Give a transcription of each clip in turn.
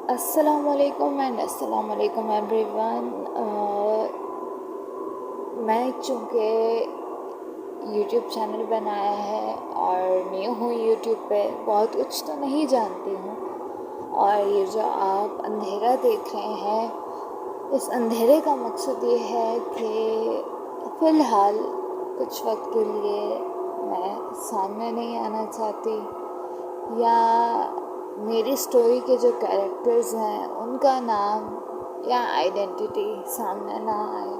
السلام علیکم اینڈ السلام علیکم ایوری ون. میں چونکہ یوٹیوب چینل بنایا ہے اور نیو ہوں یوٹیوب پہ، بہت کچھ تو نہیں جانتی ہوں. اور یہ جو آپ اندھیرا دیکھ رہے ہیں، اس اندھیرے کا مقصد یہ ہے کہ فی الحال کچھ وقت کے لیے میں سامنے نہیں آنا چاہتی، یا میری سٹوری کے جو کیریکٹرز ہیں ان کا نام یا آئیڈینٹی سامنے نہ آئے.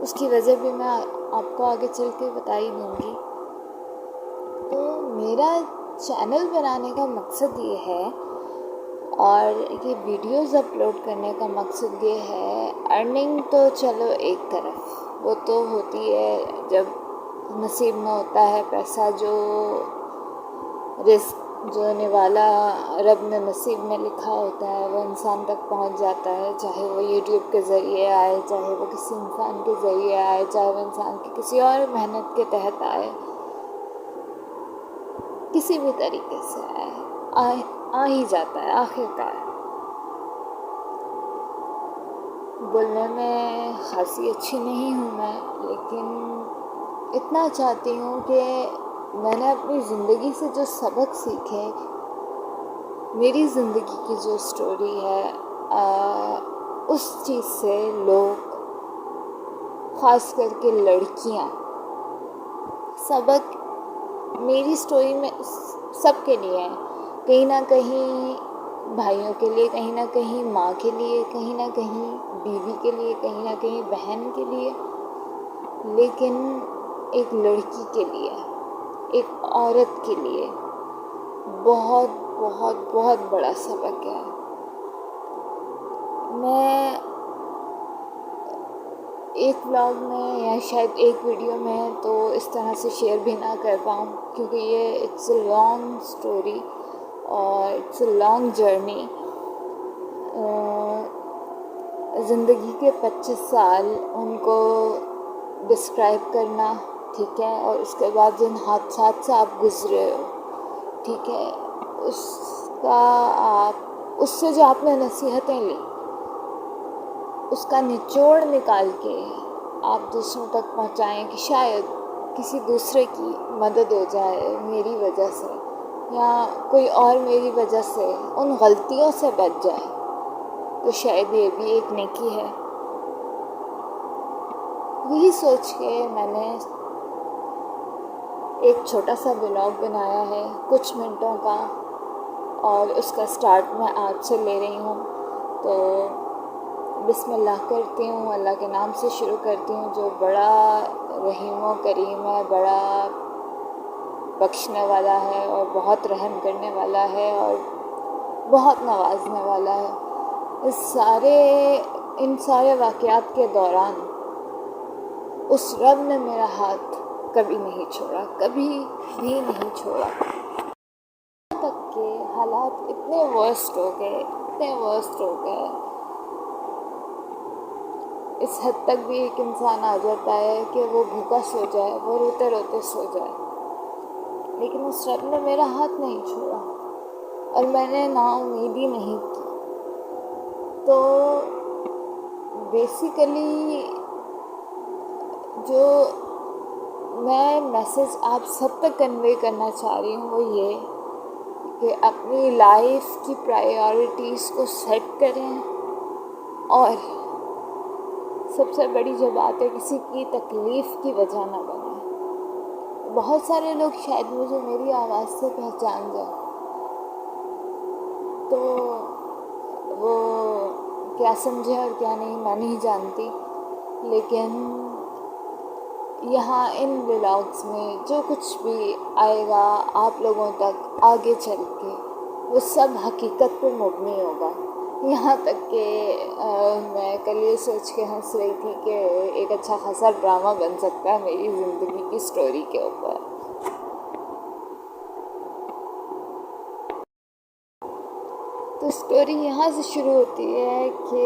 اس کی وجہ بھی میں آپ کو آگے چل کے بتا ہی دوں گی. تو میرا چینل بنانے کا مقصد یہ ہے، اور یہ ویڈیوز اپلوڈ کرنے کا مقصد یہ ہے. ارننگ تو چلو ایک طرف، وہ تو ہوتی ہے جب نصیب میں ہوتا ہے پیسہ، جو رزق جو نوالا رب نے نصیب میں لکھا ہوتا ہے وہ انسان تک پہنچ جاتا ہے، چاہے وہ یوٹیوب کے ذریعے آئے، چاہے وہ کسی انسان کے ذریعے آئے، چاہے وہ انسان کی کسی اور محنت کے تحت آئے، کسی بھی طریقے سے آ ہی جاتا ہے آخر کار. بولنے میں خاصی اچھی نہیں ہوں میں، لیکن اتنا چاہتی ہوں کہ میں نے اپنی زندگی سے جو سبق سیکھے، میری زندگی کی جو سٹوری ہے، اس چیز سے لوگ، خاص کر کے لڑکیاں، سبق میری سٹوری میں سب کے لیے ہیں. کہیں نہ کہیں بھائیوں کے لیے، کہیں نہ کہیں ماں کے لیے، کہیں نہ کہیں بیوی کے لیے، کہیں نہ کہیں بہن کے لیے، لیکن ایک لڑکی کے لیے، ایک عورت کے لیے بہت بہت بہت بڑا سبق ہے. میں ایک ولاگ میں یا شاید ایک ویڈیو میں تو اس طرح سے شیئر بھی نہ کر پاؤں، کیونکہ یہ اٹس اے لانگ سٹوری اور اٹس اے لانگ جرنی. زندگی کے 25 سال ان کو ڈسکرائب کرنا، ٹھیک ہے، اور اس کے بعد جن حادثات سے آپ گزرے ہو، ٹھیک ہے، اس سے جو آپ نے نصیحتیں لی، اس کا نچوڑ نکال کے آپ دوسروں تک پہنچائیں کہ شاید کسی دوسرے کی مدد ہو جائے میری وجہ سے، یا کوئی اور میری وجہ سے ان غلطیوں سے بچ جائے، تو شاید یہ بھی ایک نیکی ہے. یہی سوچ کے میں نے ایک چھوٹا سا ولاگ بنایا ہے، کچھ منٹوں کا، اور اس کا سٹارٹ میں آج سے لے رہی ہوں. تو بسم اللہ کرتی ہوں، اللہ کے نام سے شروع کرتی ہوں، جو بڑا رحیم و کریم ہے، بڑا بخشنے والا ہے، اور بہت رحم کرنے والا ہے، اور بہت نوازنے والا ہے. ان سارے واقعات کے دوران اس رب نے میرا ہاتھ کبھی نہیں چھوڑا، کبھی بھی نہیں چھوڑا. تک کہ حالات اتنے ورسٹ ہو گئے، اس حد تک بھی ایک انسان آ جاتا ہے کہ وہ بھوکا سو جائے، وہ روتے روتے سو جائے، لیکن اس رب نے میرا ہاتھ نہیں چھوڑا، اور میں نے نا امیدی نہیں کی. تو بیسیکلی جو میں میسیج آپ سب تک کنوے کرنا چاہ رہی ہوں وہ یہ کہ اپنی لائف کی پرائیورٹیز کو سیٹ کریں، اور سب سے بڑی جو بات ہے، کسی کی تکلیف کی وجہ نہ بنیں. بہت سارے لوگ شاید مجھے میری آواز سے پہچان جائیں، تو وہ کیا سمجھے اور کیا نہیں میں نہیں جانتی، لیکن یہاں ان ولاگس میں جو کچھ بھی آئے گا آپ لوگوں تک آگے چل کے، وہ سب حقیقت پہ مبنی ہوگا. یہاں تک کہ میں کل یہ سوچ کے ہنس رہی تھی کہ ایک اچھا خاصا ڈرامہ بن سکتا ہے میری زندگی کی سٹوری کے اوپر. تو سٹوری یہاں سے شروع ہوتی ہے کہ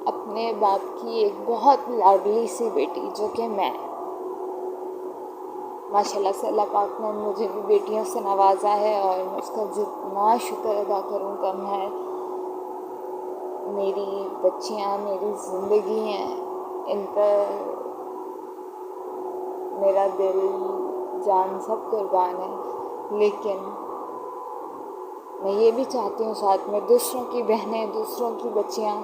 اپنے باپ کی ایک بہت لاڈلی سی بیٹی، جو کہ میں، ماشاءاللہ سے اللہ پاک نے مجھے بھی بیٹیوں سے نوازا ہے، اور اس کا جتنا شکر ادا کروں کم ہے۔ میری بچیاں میری زندگی ہیں، ان پر میرا دل جان سب قربان ہے، لیکن میں یہ بھی چاہتی ہوں ساتھ میں دوسروں کی بہنیں، دوسروں کی بچیاں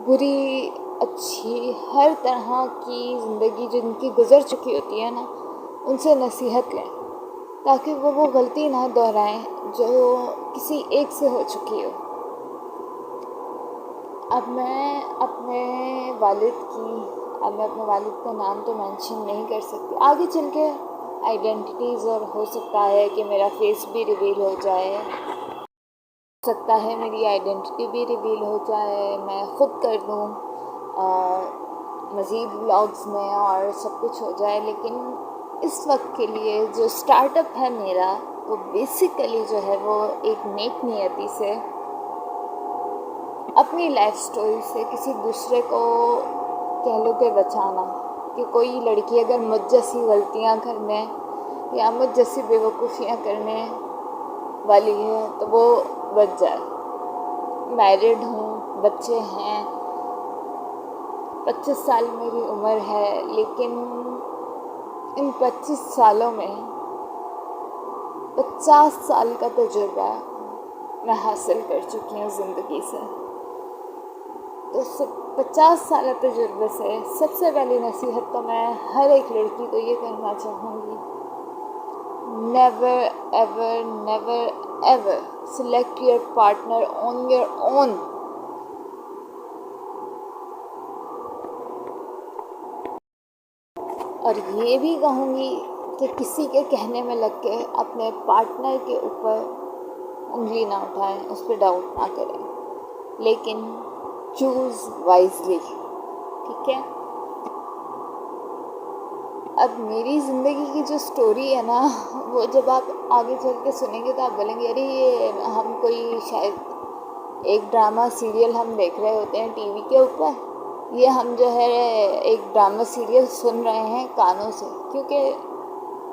بری اچھی ہر طرح کی زندگی جن کی گزر چکی ہوتی ہے نا، ان سے نصیحت لیں تاکہ وہ غلطی نہ دہرائیں جو کسی ایک سے ہو چکی ہو۔ اب میں اپنے والد کا نام تو مینشن نہیں کر سکتی، آگے چل کے آئیڈینٹیٹیز، اور ہو سکتا ہے کہ میرا فیس بھی ریویل ہو جائے، ہو سکتا ہے میری آئیڈینٹی بھی ریویل ہو جائے، میں خود کر دوں مزید ولاگز میں اور سب کچھ ہو جائے، لیکن اس وقت کے لیے جو اسٹارٹ اپ ہے میرا، وہ بیسیکلی جو ہے وہ ایک نیک نیتی سے اپنی لائف سٹوری سے کسی دوسرے کو کہہ لو کہ بچانا، کہ کوئی لڑکی اگر مجھ جیسی غلطیاں کرنے یا مجھ جیسی بیوقوفیاں کرنے والی ہے تو وہ بچ جائے۔ میرڈ ہوں، بچے ہیں، 25 سال میری عمر ہے، لیکن ان 25 سالوں میں 50 سال کا تجربہ میں حاصل کر چکی ہوں زندگی سے۔ تو 50 سالہ تجربے سے سب سے پہلی نصیحت تو میں ہر ایک لڑکی کو یہ کرنا چاہوں گی، never ever never ever select your partner on your own. اور یہ بھی کہوں گی کہ کسی کے کہنے میں لگ کے اپنے پارٹنر کے اوپر انگلی نہ اٹھائیں، اس پہ ڈاؤٹ نہ کریں، لیکن چوز وائزلی، ٹھیک ہے؟ اب میری زندگی کی جو سٹوری ہے نا، وہ جب آپ آگے چل کے سنیں گے تو آپ بولیں گے ارے یہ ہم کوئی شاید ایک ڈرامہ سیریل ہم دیکھ رہے ہوتے ہیں ٹی وی کے اوپر، یہ ہم جو ہے ایک ڈرامہ سیریل سن رہے ہیں کانوں سے، کیونکہ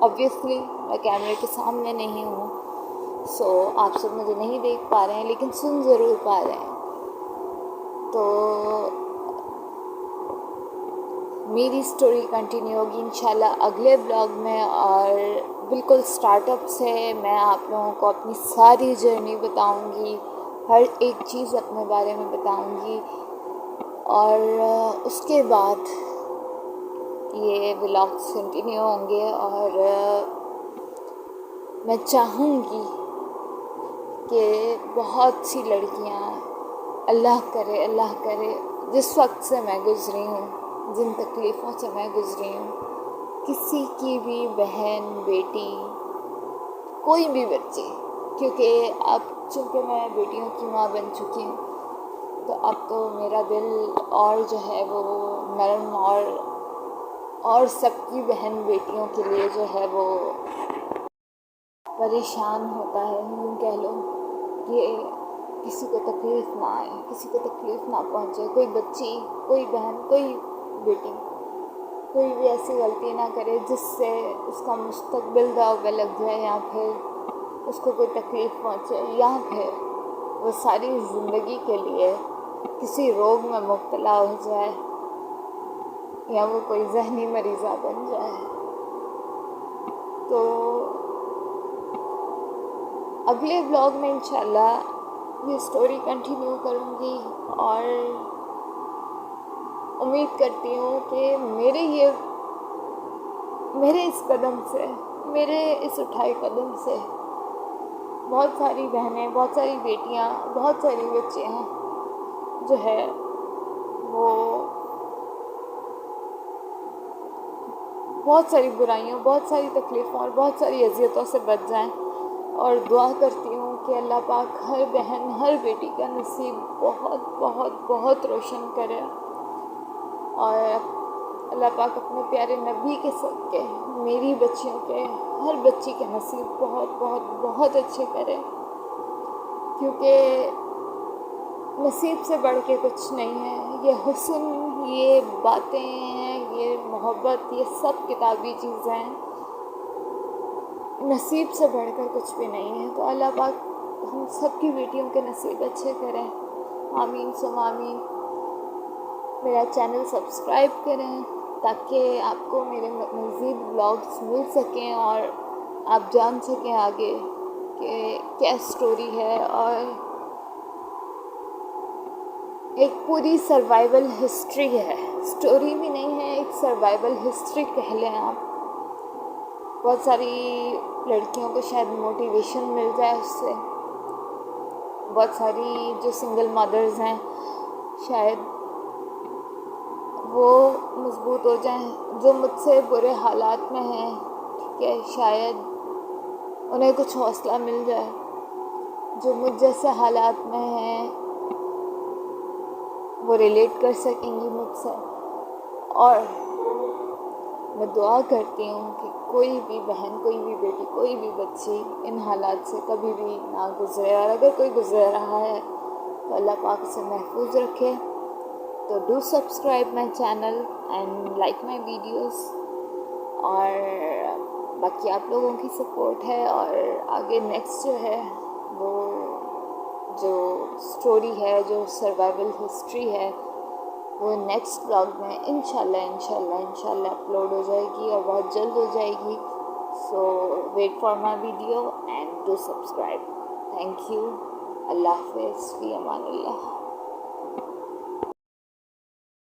آبویسلی میں کیمرے کے سامنے نہیں ہوں، سو آپ سب مجھے نہیں دیکھ پا رہے ہیں، لیکن سن ضرور پا رہے ہیں۔ تو میری سٹوری کنٹینیو ہوگی انشاءاللہ اگلے بلاگ میں، اور بالکل سٹارٹ اپ سے میں آپ لوگوں کو اپنی ساری جرنی بتاؤں گی، ہر ایک چیز اپنے بارے میں بتاؤں گی، اور اس کے بعد یہ ولاگس کنٹینیو ہوں گے، اور میں چاہوں گی کہ بہت سی لڑکیاں، اللہ کرے جس وقت سے میں گزری ہوں، جن تکلیفوں سے میں گزری ہوں، کسی کی بھی بہن، بیٹی، کوئی بھی بچی، کیونکہ اب چونکہ میں بیٹیوں کی ماں بن چکی ہوں، تو اب تو میرا دل اور جو ہے وہ نرم اور سب کی بہن بیٹیوں کے لیے جو ہے وہ پریشان ہوتا ہے، یوں کہہ لو کہ کسی کو تکلیف نہ آئے، کسی کو تکلیف نہ پہنچے، کوئی بچی، کوئی بہن، کوئی بیٹی، کوئی بھی ایسی غلطی نہ کرے جس سے اس کا مستقبل داؤ پہ لگ جائے، یا پھر اس کو کوئی تکلیف پہنچے، یا پھر وہ ساری زندگی کے لیے کسی روگ میں مبتلا ہو جائے، یا وہ کوئی ذہنی مریضہ بن جائے۔ تو اگلے بلاگ میں انشاءاللہ یہ سٹوری کنٹینیو کروں گی، اور امید کرتی ہوں کہ میرے اس قدم سے، میرے اس اٹھائے قدم سے بہت ساری بہنیں، بہت ساری بیٹیاں، بہت ساری بچیاں جو ہے وہ بہت ساری برائیوں، بہت ساری تکلیفوں اور بہت ساری اذیتوں سے بچ جائیں، اور دعا کرتی ہوں کہ اللہ پاک ہر بہن، ہر بیٹی کا نصیب بہت بہت بہت روشن کرے، اور اللہ پاک اپنے پیارے نبی کے صدقے میری بچیوں کے، ہر بچی کے نصیب بہت بہت بہت اچھے کرے، کیونکہ نصیب سے بڑھ کے کچھ نہیں ہے، یہ حسن یہ باتیں ہیں، یہ محبت، یہ سب کتابی چیزیں ہیں، نصیب سے بڑھ کر کچھ بھی نہیں ہے. تو اللہ پاک ہم سب کی بیٹیوں کے نصیب اچھے کریں. آمین ثم آمین. میرا چینل سبسکرائب کریں تاکہ آپ کو میرے مزید بلاگس مل سکیں اور آپ جان سکیں آگے کہ کیا سٹوری ہے. اور ایک پوری سروائیول ہسٹری ہے، سٹوری بھی نہیں ہے، ایک سروائیول ہسٹری کہہ لیں آپ. بہت ساری لڑکیوں کو شاید موٹیویشن مل جائے اس سے. بہت ساری جو سنگل مدرز ہیں شاید وہ مضبوط ہو جائیں، جو مجھ سے برے حالات میں ہیں، ٹھیک ہے، شاید انہیں کچھ حوصلہ مل جائے. جو مجھ جیسے حالات میں ہیں وہ ریلیٹ کر سکیں گی مجھ سے. اور میں دعا کرتی ہوں کہ کوئی بھی بہن، کوئی بھی بیٹی، کوئی بھی بچی ان حالات سے کبھی بھی نہ گزرے. اور اگر کوئی گزر رہا ہے تو اللہ پاک اسے محفوظ رکھے. تو do subscribe my channel and like my videos. اور باقی آپ لوگوں کی سپورٹ ہے. اور آگے نیکسٹ جو ہے وہ جو سٹوری ہے، جو سروائیول ہسٹری ہے، وہ نیکسٹ بلاگ میں انشاءاللہ اپلوڈ ہو جائے گی اور بہت جلد ہو جائے گی. So wait for my video and do subscribe. Thank you. اللہ حافظ. فی امان اللہ.